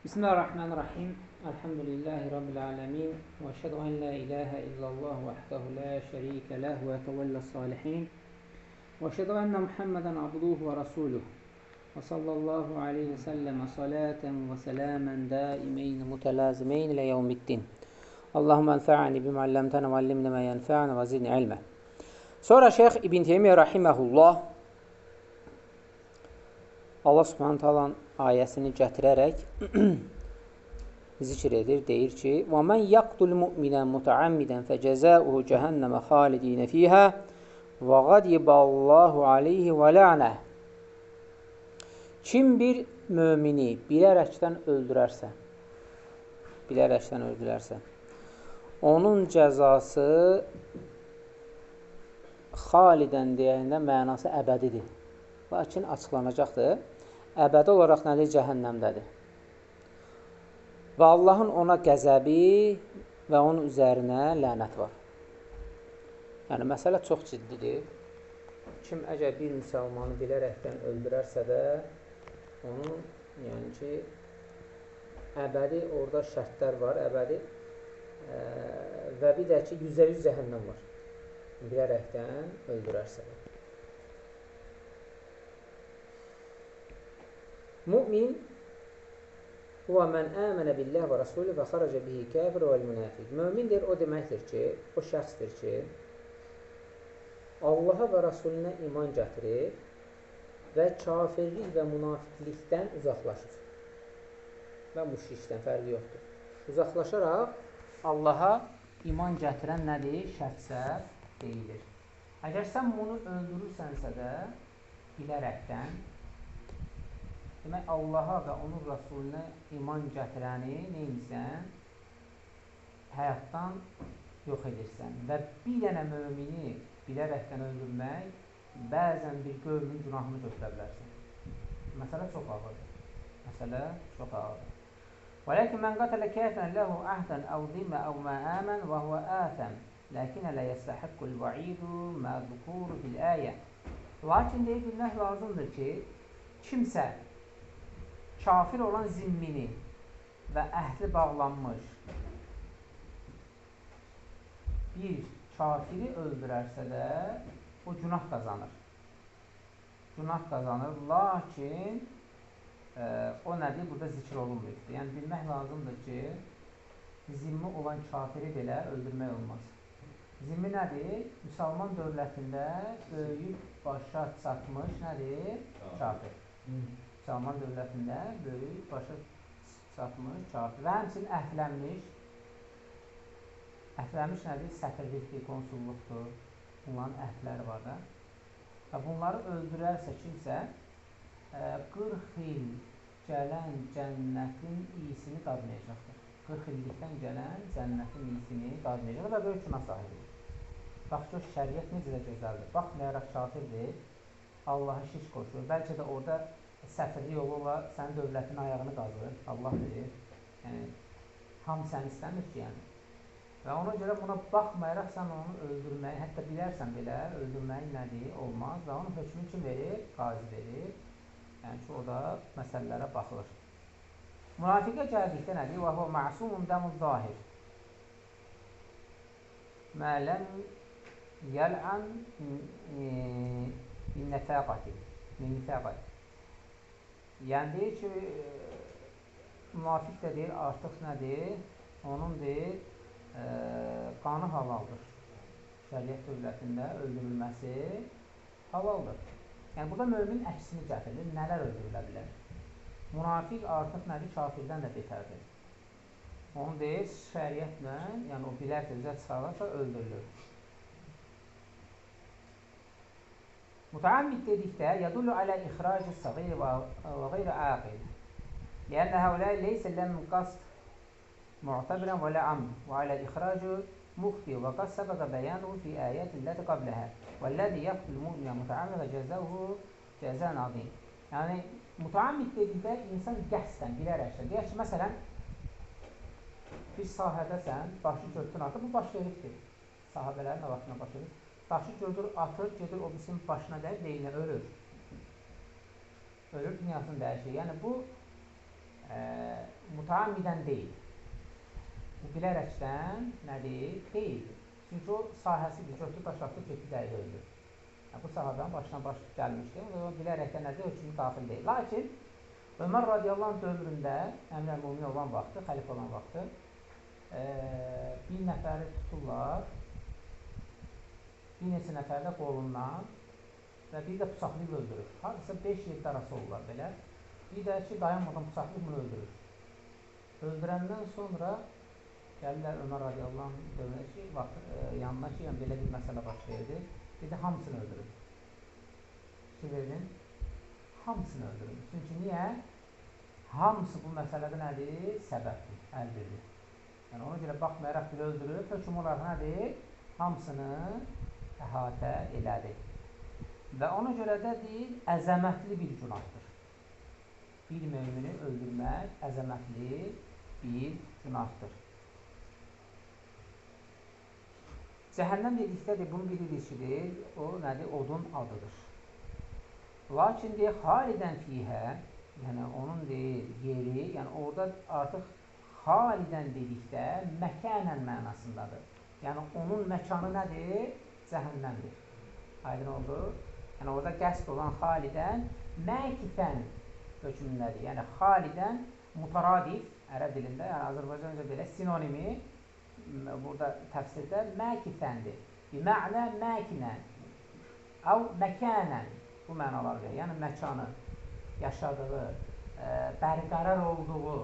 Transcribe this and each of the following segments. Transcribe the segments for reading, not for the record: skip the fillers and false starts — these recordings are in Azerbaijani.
Bismillahirrahmanirrahim. Elhamdülillahi Rabbil alemin. Və əşhədu ən la ilahə illallah vəhdehu la şərikə ləh və yətəvəlləs salihin. Və əşhədu ənə Muhammedən abduhu və rasuluh. Və sallallahu aleyhi və səlləmə salətən və sələmən daimeyn mütələzimeyn ilə yevmiddin. Allahumma ənfa'ni bimə əlləmtənə və əllimnə mə yənfa'nə və zidni ilmə. Sonra Şeyx İbn Teymiyyə rahiməhullah Allah subhanahu ta'alanın ayəsini gətirərək zikr edir, deyir ki: "Və men yaqtul mu'minən muta'ammidən fecezauhu cehenneme halidin fiha və ghadiballahu alayhi və la'nə." Kim bir mömini bilərəkdən öldürərsə, onun cəzası xalidən deyəndə mənası əbədidir. Lakin açıqlanacaqdır. Əbədi olaraq nədir? Cəhənnəmdədir. Və Allahın ona qəzəbi və onun üzərinə lənət var. Yəni, məsələ çox ciddidir. Kim əgər bir müsəlmanı bilərəkdən öldürərsə də, onun, yəni ki, əbədi orada şərtlər var, əbədi və bir də ki, 100% cəhənnəm var. Bilərəkdən öldürərsə də. Mümin huvə mən əmənə billəh və rasulü və xaracə bihi kəfir və münafiq. Mömindir, o deməkdir ki, o şəxsdir ki, Allaha və Rasulünə iman gətirir və kafirlik və münafiqlikdən uzaqlaşır. Və müşrikdən fərqi yoxdur. Uzaqlaşaraq Allaha iman gətirən nədir? Şəxsə deyilir. Əgər sən bunu öldürürsənsə də bilərəkdən, demək, Allaha və onun Rasuluna iman gətirəni neymişsən? Həyatdan yox edirsən. Və bir dənə mömini bilərəkdən öldürmək, bəzən bir qövmün günahını götürə bilərsən. Məsələ çox ağırdır. وَلَكِنْ مَنْ قَتَلَ كَافِرًا لَهُ عَهْدًا أَوْ ذِمَّةً أَوْ مَا آمَنَ وَهُوَ آثَمٌ لَكِنَّ لَا يَسْتَحِقُّ الْوَعِيدُ مَذْكُورُ فِي الْآيَةِ. Lakin deyib bilmək lazımdır ki, kimsə kafir olan zimmini və əhli bağlanmış bir kafiri öldürərsə də o günah qazanır. Lakin o nədir? Burada zikr olunmuydur. Yəni, bilmək lazımdır ki, zimmi olan kafiri belə öldürmək olmaz. Zimmi nədir? Müsəlman dövlətində böyüyüb başa çatmış nədir? Kafir. Müsəlman dövlətində böyük, başa çatmış, kafir və həmçinin əhlənmiş nədir? Səfirlikdir, konsulluqdur, bunların əhdləri var da. Və bunları öldürərsə kimsə, 40 il gələn cənnətin iyisini dadmayacaqdır. 40 illikdən gələn cənnətin iyisini dadmayacaqdır və böyük günah sahibidir. Bax, gör, şəriət necə də gözəldir. Baxmayaraq kafirdir, Allaha şirk qoşur. Bəlkə də orada səfirli yolu olar, sənin dövlətin ayağını qazır, Allah bilir. Yəni, hamı səni istəmir ki, yəni. Və ona görə buna baxmayaraq sən onu öldürməyi, hətta bilərsən belə, öldürməyi nədir, olmaz və onun hökmünü kim verir? Qazi verir. Yəni ki, o da məsələlərə baxılır. Münafiqə gəldikdə nədir? Və huvə ma'sumun dəmul zahir. Mələn yəl'an min nəfəqəti. Yəni deyir ki, münafiq də deyir, artıq nədir? Onun deyir, qanı halaldır. Şəriət dövlətində öldürülməsi halaldır. Yəni, burada mömin əksini gətirir. Nələr öldürülə bilər? Münafiq artıq nədir? Kafirdən də betərdir. Onu deyir, şəriətlə, yəni o bilərsə, üzə çıxarlarsa, öldürülür. Mutaammid dedikdə, yədullu alə ixracı səğir və qeyri aqil. Liyənə həvləyə leysə ləm qasd mu'tabirən və lə amd və alə ixracı muxti və qad səbəqə bəyanuhu fi əyətilləti qabləhə və ləzi yəqtul mü'minə mutaammid və cəzəuhu cəzən azim. Yəni, mutaammid dedikdə insan qəsdən, bilərəkdən. Deyək ki, məsələn, bir sahədəsən, daşı gördün atır, bu baş veribdir. Sahabələrin arasına baş verir. Daşı gördür, atır, gedir, o bizim başına dəyir, deyinə ölür. Ölür, dünyasını dəyişir. Yəni, bu mütəammidən deyil. Bu bilərəkdən nədir? Deyildir. Çünki o sahəsidir, götür daş atıb getdi dəqiqə öldür. Bu sahabənin başına baş gəlmişdi. O bilərəkdən nədir? Hökmü daxil deyil. Lakin Ömər radiyallahu anh dövründə, əmr-əl-müminin olan vaxtı, xəlifə olan vaxtı, bir nəfəri tuturlar, bir neçə nəfər də qolundan və bir də bıçaqlayıb öldürür. Hardasa 5-7 arası olurlar belə. Bir də ki, dayanmadan bıçaqlayıb bunu öldürür. Öldürəndən sonra gəlirlər Ömər radiyallahu anh dövründə ki, yanına ki, yəni belə bir məsələ baş verdi. Bir də hamısını öldürür. Fikir verin, hamısını öldürür. Çünki niyə? Hamısı bu məsələdə nədir? Səbəbdir, əlbirdir. Yəni ona görə baxmayaraq bir öldürüb, hökm olaraq nədir? Hamısını əhatə elədi. Və ona görə də deyil, əzəmətli bir günahdır. Bir mümini öldürmək əzəmətli bir günahdır. Cəhənnəm dedikdə de, bunu bilirik ki, o nədir? Odun adıdır. Lakin deyək, xalidən fiyhə, yəni onun deyil, yeri, yəni orada artıq xalidən dedikdə məkənən mənasındadır. Yəni onun məkanı nədir? Cəhənnəmdir. Aydın oldu? Yəni orada qəsd olan xalidən məkifən hökmündədir. Yəni xalidən mutaradif, ərəb dilində, yəni Azərbaycanca belə sinonimi burada təfsirdə məkifəndir. Bimə'nə məkinən əv məkənən bu mənalar verir. Yəni məkanı, yaşadığı, bərqərar olduğu,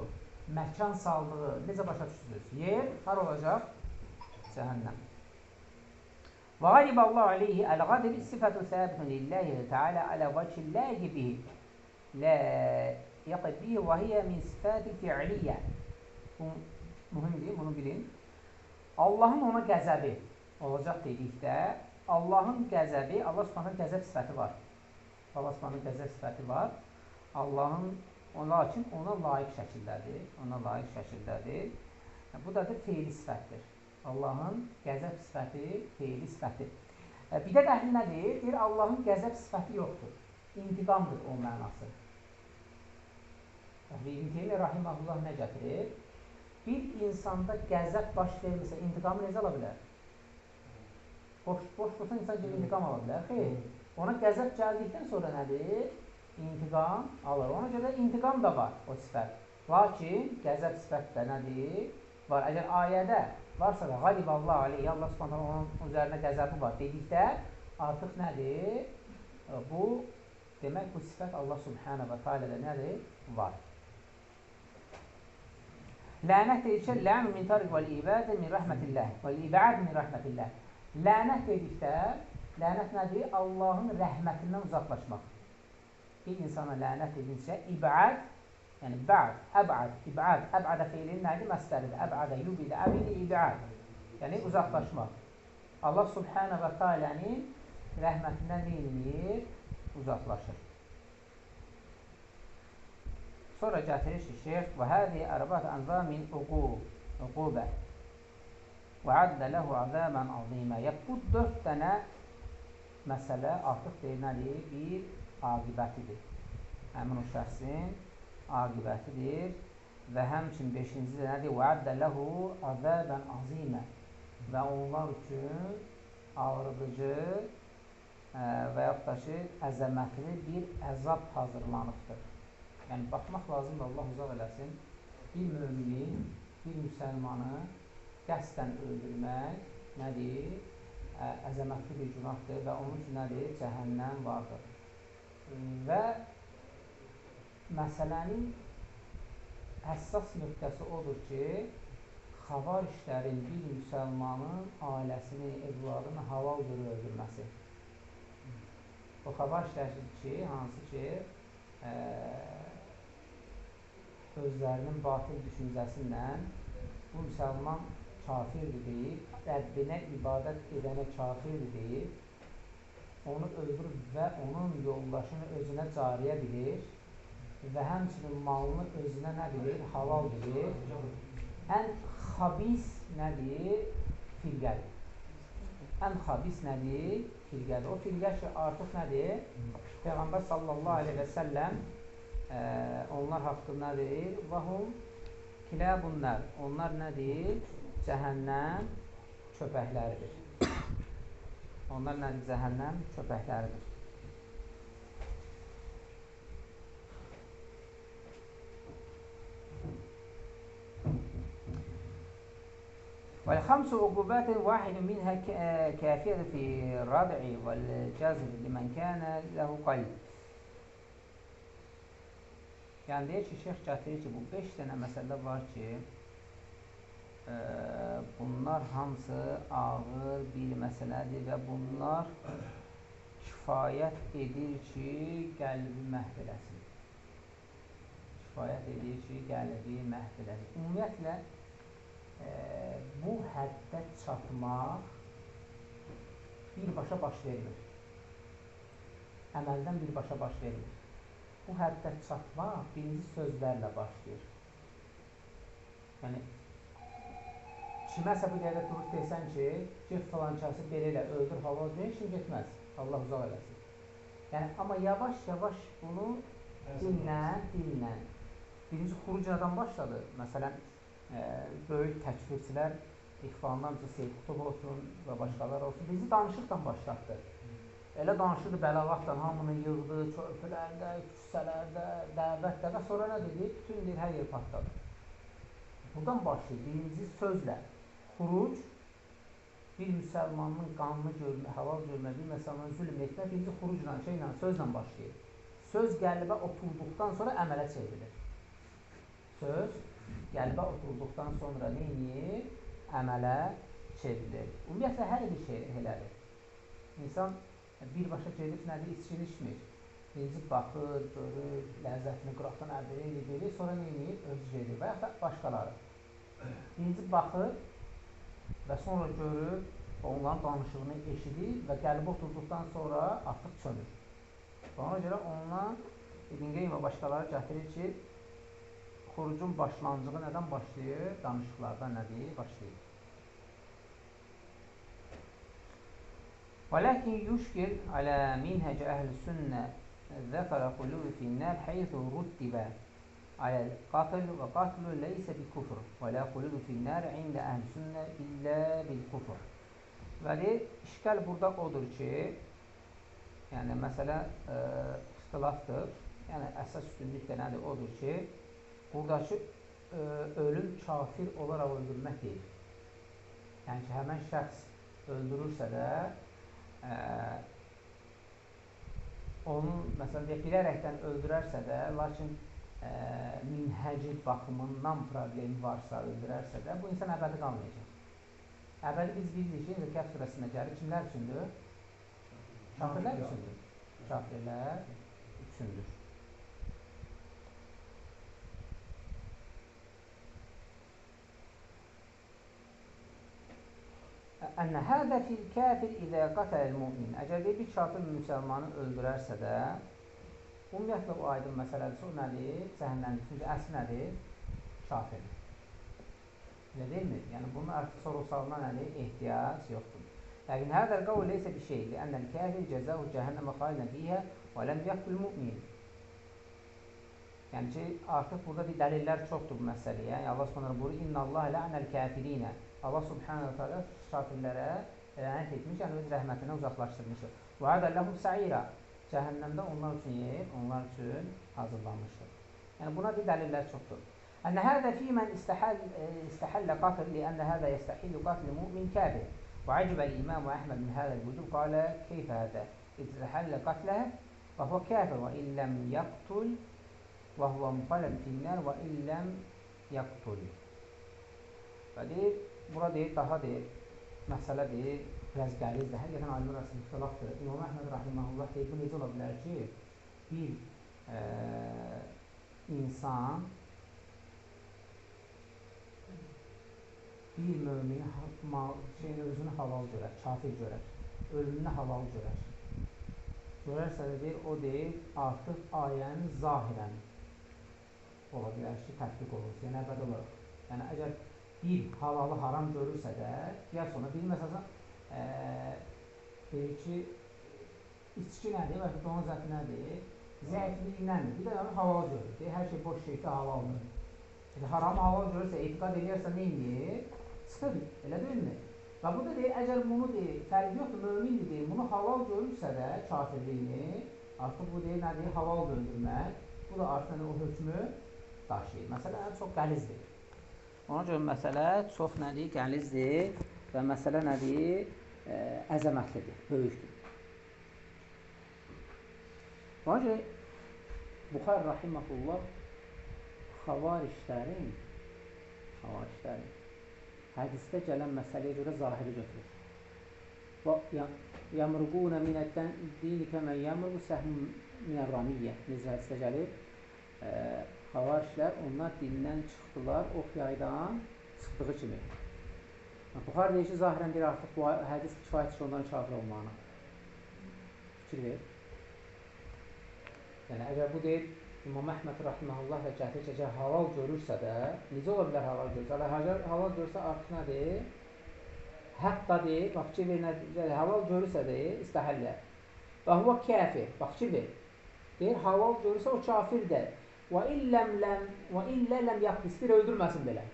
məkan saldığı, necə başa düşdünüz? Yer, har olacaq? Cəhənnəm. Və qalibəllahu aleyhi əl-qadr sifətü səbitun lillahi teala alə vəkilləhi bihi lə yaqid bihi və hiyə min sifəti fi'liyyə. Bu mühümdir, bunu bilin. Allahın ona qəzəbi olacaq dedikdə, Allahın qəzəbi, Allah Subhanahu qəzəb sifəti var. Allah Subhanahu qəzəb sifəti var. Allahın, lakin ona layiq şəkildədir. Ona layiq şəkildədir. Bu da feili sifətdir. Allahın qəzəb sifəti, feili sifəti. Bidət əhli nə deyir? Deyir, Allahın qəzəb sifəti yoxdur. İntiqamdır o mənası. İbn Teymiyyə rahiməhullah nə gətirir? Bir insanda qəzəb baş vermirsə, intiqamı necə ala bilər? Boş dursa insan gibi intiqam ala bilər. Xeyr, ona qəzəb gəldikdən sonra nədir? İntiqam alır. Ona görə intiqam da var o sifət. Lakin qəzəb sifət də nədir? Var. Əgər ayədə varsa da qaliballahu aleyhi, Allah subhanahu onun üzərinə qəzəbi var dedikdə, artıq nədir? Bu, demək bu sifət Allah subhanahu və teala'da nədir? Var. Lənət dedikdə, lən min tariq vəl-ibədə min rəhmətilləh, vəl-ibəd min rəhmətilləh. Lənət dedikdə, lənət nədir? Allahın rəhmətindən uzaqlaşmaq. Bir insana lənət edilsə, ibəd, yəni bəd, əbəd, ibəd, əbədə feilinin nədir? Məsləridir. Əbədə, yubidə, əbidi, ibəd. Yəni uzaqlaşmaq. Allah subhanə və tealənin rəhmətindən neyinir? Uzaqlaşır. Sonra gətirir ki, şeyx və həzi ərbəd ənza min uqubə və addə ləhu əzəmən azimə. Bu 4 dənə məsələ artıq deyilməli bir aqibətidir. Həmin o şəxsin aqibətidir və həmçin 5-ci də nədir? Və addə ləhu əzəmən azimə və onlar üçün ağrıdıcı və yaxud da ki, əzəmətli bir əzab hazırlanıbdır. Yəni, baxmaq lazımdır, Allah uzaq eləsin, bir müminin, bir müsəlmanı qəsdən öldürmək nədir? Əzəmətli bir günahdır və onun üçün nədir? Cəhənnəm vardır. Və məsələnin həssas nöqtəsi odur ki, xavarişlərin bir müsəlmanın ailəsini, evladını halal görə öldürməsi. O xavarişlər ki, hansı ki, özlərinin batıl düşüncəsindən bu müsəlman kafirdir deyib, Rəbbinə ibadət edənə kafirdir deyib, onu öldürür və onun yoldaşını özünə cariyə bilir və həmçinin malını özünə nə bilir? Halal bilir. Ən xabis nədir? Firqədir. Ən xabis nədir? Firqədir. O firqə ki, artıq nədir? Peyğəmbər sallallahu aleyhi və səlləm onlar haqqında deyir və hum Kilabun nar. Onlar nədir? Cəhənnəm köpəkləridir. Onlar nədir? Cəhənnəm köpəkləridir. والخمس عقوبات واحد منها كافية في الردع والجزر لمن كان له قلب. Yəni deyir ki, şeyx gətirir ki, bu 5 dənə məsələ var ki, bunlar hamısı ağır bir məsələdir və bunlar kifayət edir ki, qəlbi məhv eləsin. Kifayət edir ki, qəlbi məhv eləsin. Ümumiyyətlə, bu həddə çatmaq birbaşa baş vermir. Əməldən birbaşa baş vermir. Bu həddə çatmaq birinci sözlərlə başlayır. Yəni, kiməsə bu dəqiqə durub desən ki, get falan kəsi belə elə, öldür, hava öldür, heç kim getməz. Allah uzaq eləsin. Yəni, amma yavaş-yavaş bunu dillə, birinci xurucadan başladı. Məsələn, böyük təkfirçilər, İxvanlar, Seyyid Qutub olsun və başqalar olsun, bizi danışıqdan başlatdı. Elə danışırdı bəlavatdan, hamını yığdı, körpülərdə, küçələrdə, dəvətdə və sonra nə dedi? Bütün deyir, hər yer partladı. Buradan başlayır, birinci sözlə xuruc, bir müsəlmanın qanını görmə, halal görmə, bir müsəlmanın zülm etmə, birinci xurucla, sözlə başlayır. Söz qəlbə oturduqdan sonra əmələ çevrilir. Söz qəlbə oturduqdan sonra neyini? Əmələ çevrilir. Ümumiyyətlə, hər bir şey elədir. İnsan birbaşa gedib nədir? İçkini içmir. Birinci baxır, görür, ləzzətini qıraqdan əldə edir, sonra neyini? Özü gedir və yaxud da başqaları. Birinci baxır və sonra görür, onların danışığını eşidir və qəlbi oturduqdan sonra artıq çönür. Ona görə ondan İbn Qeym və başqaları gətirir ki, xurucun başlanğıcı nədən başlayır? Danışıqlardan nədir? Başlayır. ولكن يشكل على منهج أهل السنة ذكر خلود في النار حيث رتب على القتل وقتل ليس بكفر ولا خلود في النار عند أهل السنة إلا بالكفر. Və işgal burada odur ki, yəni məsələ ixtilafdır, yəni əsas üstünlük də nədir? Odur ki, buradakı ölüm kafir olaraq öldürmək deyil. Yəni ki, həmən şəxs öldürürsə də, onu məsələn bilərəkdən öldürərsə də, lakin minhəci baxımından problemi varsa, öldürərsə də, bu insan əbədi qalmayacaq. Əbədi biz bilirik ki, Kəhf surəsində gəlir, kimlər üçündür? Kafirlər üçündür. Kafirlər üçündür. Ənə hədə fil kafir idə qatələl mümin. Əgər bir kafir müsəlmanı öldürərsə də, ümumiyyətlə o aydın məsələdir, o nədir? Cəhənnəmdir. Çünki əsl nədir? Kafirdir. Elə deyilmi? Yəni, bunun artıq sorğu-sualına nədir? Ehtiyac yoxdur. Lakin hədəl qavl leysə bir şey. Lənnəl kafir cəzəhu cəhənnəmə xalidən fiyhə və ləm yəqtul mümin. Yəni ki, artıq burada bir dəlillər çoxdur bu məsələyə. Yəni, Allah subhanələ buyurur, İnna Allah lə'nəl kafirinə. Allah subhanələ teala kafirlərə lənət etmiş, yəni öz rəhmətindən uzaqlaşdırmışdır. Və ədəlləhum sa'ira. Cəhənnəmdə onlar üçün yer, onlar üçün hazırlanmışdır. Yəni, buna bir dəlillər çoxdur. Ənə hədə fīmən istəhəllə qatl li'ənnə hədə yəstəhillu qatl mümin kafir. Və əcbəl İmam Əhməd min hədəl vücub qalə keyfə hədə istəhəllə qatlə və huvə kafir və illəm yaqtul və huvə müxaləm finnər və illəm yaqtul. Və deyir, bura deyir, daha deyir, məsələ deyir, biraz gəlizdir. Həqiqətən alimlər arasında ixtilafdır. İmam Əhməd rahiməhullah deyir, bu necə ola bilər ki, bir insan bir mümini özünü halal görər, kafir görər, ölümünü halal görər. Görərsə də deyir, o deyir, artıq ayənin zahirən ola bilər ki, tətbiq olursa, yəni əbəd olaraq. Yəni, əgər bir halalı haram görürsə də, ya sonra bir məsələn, deyir ki, içki nədir və donuz əti nədir? Zəifliyindən, bir də halal görür. Deyir, hər şey boş şeydə halaldır. haramı halal görürsə, etiqad edirsə neyini? Çıxır, elə deyilmi? Və bu da deyir, əgər bunu deyir, fərqi yoxdur, mömindir deyir, bunu halal görürsə də kafirliyini, artıq bu deyir, nədir? Halal öldürmək, bu da artıq o hökmü daşıyır. Məsələ çox qəlizdir. Ona görə məsələ çox nədir? Qəlizdir və məsələ nədir? Əzəmətlidir, böyükdür. Ona görə Buxar rahiməhullah xavarişlərin hədisdə gələn məsələyə görə zahiri götürür. Yəmruqunə minəddən dini kəmən yəmruqu səhmin minəvramiyyə. Necə hədisdə gəlir? Xavarişlər, onlar dinindən çıxdılar, ox yaydan çıxdığı kimi. Buxar deyir ki, zahirən deyir, artıq bu hədis kifayət ki, onların kafir olmağına. Fikir verir. Yəni, əgər bu deyir, İmam Əhməd rahiməhullah və gətirir ki, əgər halal görürsə də, necə ola bilər halal görürsə? Əgər halal görürsə, artıq nədir? Hətta deyir, bax, fikir verir, halal görürsə deyir, istəhəllə. Və huvə kəfir, bax, fikir verir. Deyir, halal görürsə, o kafirdir. Və illə ləm yaxdistir, öldürməsin belə.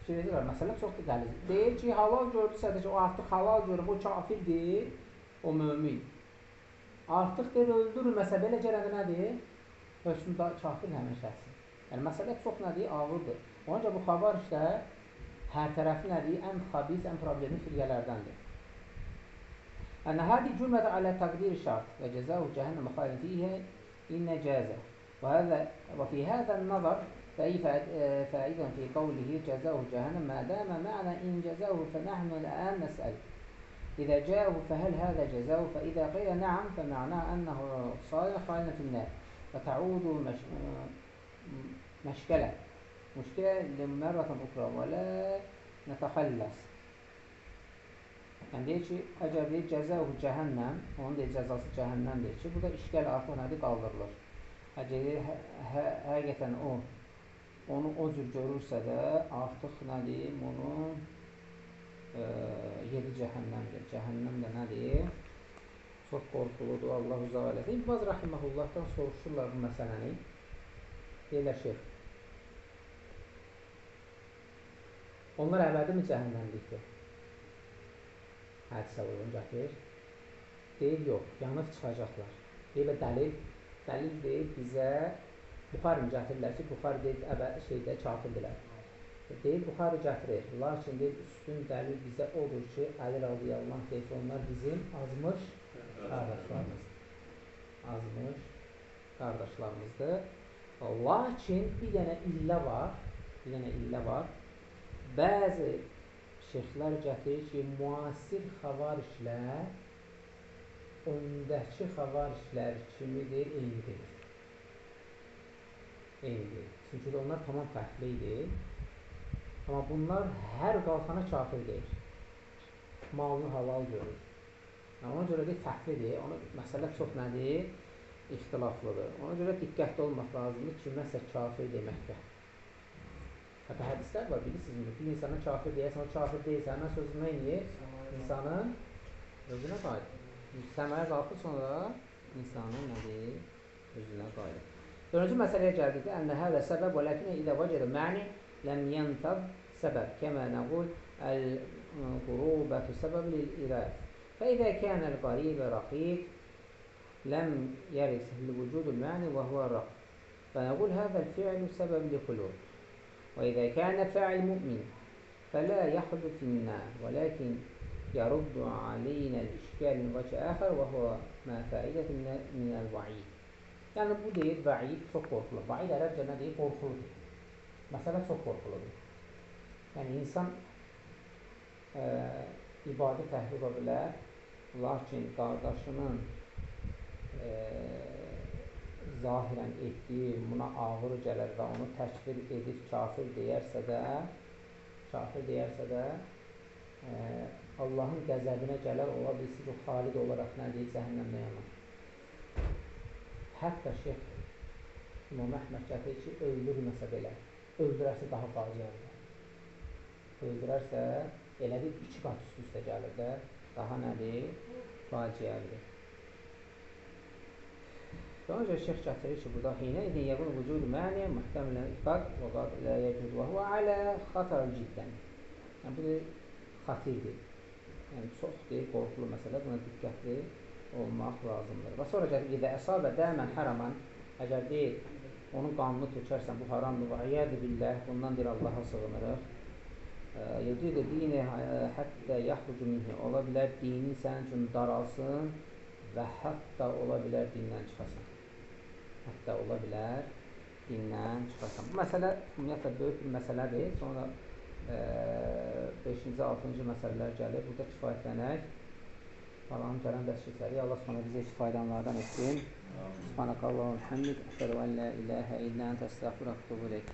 Fikir verir, məsələ çoxdur qəliz. Deyir ki, halal görürsə də ki, o artıq halal görür, o kafirdir, o mömin. Artıq deyir, öldürməsə belə gərədə nədir? Hökmü kafir həmin şəxsin. Yəni, məsələ çox nədir? Ağırdır. Ona görə bu xavarişlər hər tərəfi nədir? Ən xabis, ən problemli firqələrdəndir. Ənə hədi cümlədə alə təqdir şart və cəzəu cəhənnəm xalin fiyhə innə cəzə. Və fi hədən nazar fəidən fi qavlihi cəzəu cəhənnəm mədəmə mə'nə in cəzəu fənəhnu ləən nəsəl. إذا جاءه فهل هذا جزاؤه فإذا قيل نعم فمعناه أنه صالح خالنا في النار فتعود مشكلة لمرة أخرى ولا نتخلص. Yəni deyir ki, əgər deyir cəzəuhu cəhənnəm, onun deyir cəzası cəhənnəmdir ki, burada işgəl artıq nədir? Qaldırılır. Əgər deyir, həqiqətən onu o cür görürsə də artıq nədir? Bunu yedi cəhənnəmdir. Cəhənnəm də nədir? Çox qorxuludur. Allah uzaq eləsin. İbn-Baz rahiməhullahdan soruşurlar bu məsələni. Deyirlər şeyx, onlar əbədi mi cəhənnəmlikdir? Hədisə uyğun gətirir. Deyir, yox, yanıb çıxacaqlar. Deyir, dəlil deyir bizə Buxarını gətirirlər ki, Buxar deyir, kafirdirlər. Deyir, Buxarı gətirir. Lakin deyir, üstün dəlil bizə odur ki, Əli radiyallahu deyir ki, onlar bizim azmış qardaşlarımızdır. Lakin bir dənə illə var. Bəzi şeyxlər gətirir ki, müasir xavarişlər öndəki xavarişlər kimidir, eynidir. Çünki onlar tamam fərqli idi. Amma bunlar hər qalxana kafir deyir. Malını halal görür. Ona görə də fərqlidir. Məsələ çox nədir? İxtilaflıdır. Ona görə diqqətli olmaq lazımdır. Kiməsə kafir deməkdə. Hətta hədislər var, bilirsiniz. Bir insana kafir deyərsən, o kafir deyirsə, həmən sözü neyir? İnsanın özünə qayıdır. Səməyə qalxır, sonra insanın nədir? Özünə qayıdır. Dördüncü məsələyə gəldik ki, ənnə həvə səbəb və ləkinə idə vəcədə məni ləm yəntəb səbəb kəmə nəqul əl-qurubətü səbəb lil-irəd. Fəidə kənəl qaribə rəqib ləm yəris li-vücudul məni və huvə rəqib. Fənəqul həvəl fi'lu səbəb li-xulud. Və idə kənə fə'il mü'min fələ yəxudu finnə və ləkin yəruddu aleyhinə l-işkəlin vəcə əxər və huvə mə fəidətin minəl-va'id. Yəni, bu deyir, va'id çox qorxuludur. Va'id ərəbcə nə deyir? Qorxuludur. Məsələ çox qorxuludur. Yəni, insan ibadət əhli ola bilər, lakin qardaşının zahirən etdiyi buna ağır gələr və onu təkfir edib kafir deyərsə də Allahın qəzəbinə gələr, ola bilsin ki, xalid olaraq nə deyir? Cəhənnəmdə yanar. Hətta şeyx İmam Əhməd gətirir ki, öldürməsə belə, öldürərsə daha faciəlidir. Öldürərsə, elə bir 2 qat üst-üstə gəlir də, daha nədir? Faciəlidir. Sonra şeyx gətirir ki, burada hinə idin yəqul vücudu məniyə muhtemilən ifad və qad lə yəcud və huvə alə xatar ciddən. Yəni, bu xatirdir. Yəni, çox deyil, qorxulu məsələ, buna diqqətli olmaq lazımdır. Və sonra gəlir, edə əsabə dəmən hərəman, əgər deyil, onun qanını tökərsən, bu haramdır və iyyədə billəh, bundan deyir, Allaha sığınırıq. Yedidə dini həttə yaxrucu minhi, ola bilər dinin sənin üçün daralsın və hətta ola bilər dindən çıxasan. Hətta ola bilər dindən çıxasan. Bu məsələ ümumiyyətlə böyük bir məsələdir. Sonra 5-ci, 6-cı məsələlər gəlir. Burada kifayətlənək. Allah'ın gələn dərs keçərik. Allah subhanahu bizə kifayətlənlərdən etsin. Subhanakallahumma hamdik. Əşhədu an la ilahə illə əntə əstəğfiruka və etûbu ileyk.